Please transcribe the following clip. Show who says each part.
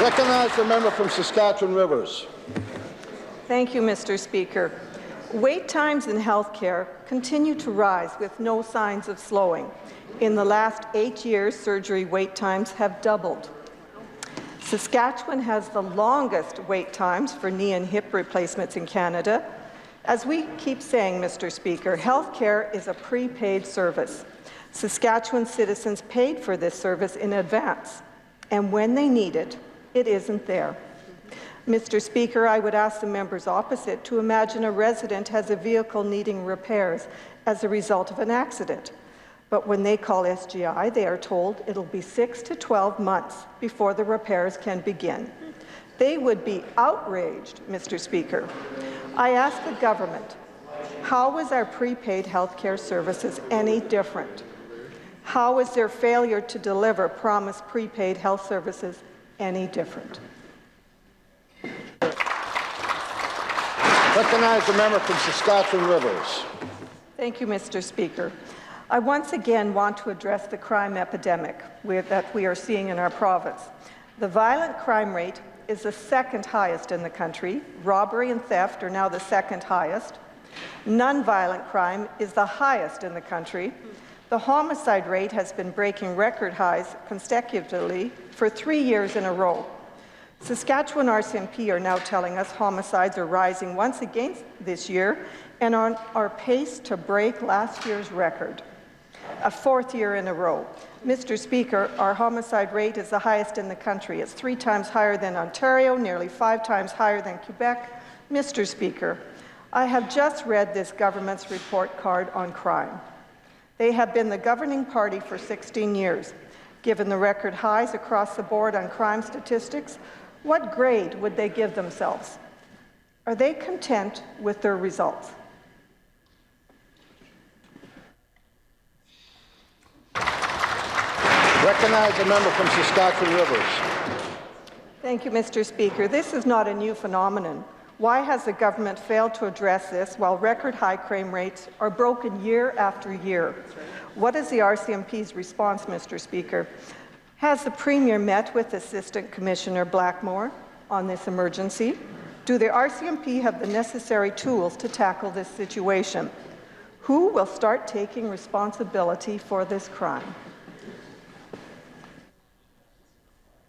Speaker 1: Recognize the member from Saskatchewan Rivers.
Speaker 2: Thank you, Mr. Speaker. Wait times in healthcare continue to rise with no signs of slowing. In the last 8 years, surgery wait times have doubled. Saskatchewan has the longest wait times for knee and hip replacements in Canada. As we keep saying, Mr. Speaker, healthcare is a prepaid service. Saskatchewan citizens paid for this service in advance, and when they need it, it isn't there. Mr. Speaker, I would ask the members opposite to imagine a resident has a vehicle needing repairs as a result of an accident. But when they call SGI, they are told it'll be 6 to 12 months before the repairs can begin. They would be outraged, Mr. Speaker. I ask the government, how is our prepaid healthcare services any different? How is their failure to deliver promised prepaid health services any different?
Speaker 1: Recognize the member from Saskatchewan Rivers.
Speaker 2: Thank you, Mr. Speaker. I once again want to address the crime epidemic that we are seeing in our province. The violent crime rate is the second highest in the country. Robbery and theft are now the second highest. Non-violent crime is the highest in the country. The homicide rate has been breaking record highs consecutively for 3 years in a row. Saskatchewan RCMP are now telling us homicides are rising once again this year and are paced to break last year's record, a 4th year in a row. Mr. Speaker, our homicide rate is the highest in the country. It's 3 times higher than Ontario, nearly 5 times higher than Quebec. Mr. Speaker, I have just read this government's report card on crime. They have been the governing party for 16 years. Given the record highs across the board on crime statistics, what grade would they give themselves? Are they content with their results?
Speaker 1: Recognize the member from Saskatchewan Rivers.
Speaker 2: Thank you, Mr. Speaker. This is not a new phenomenon. Why has the government failed to address this while record-high crime rates are broken year after year? What is the RCMP's response, Mr. Speaker? Has the Premier met with Assistant Commissioner Blackmore on this emergency? Do the RCMP have the necessary tools to tackle this situation? Who will start taking responsibility for this crime?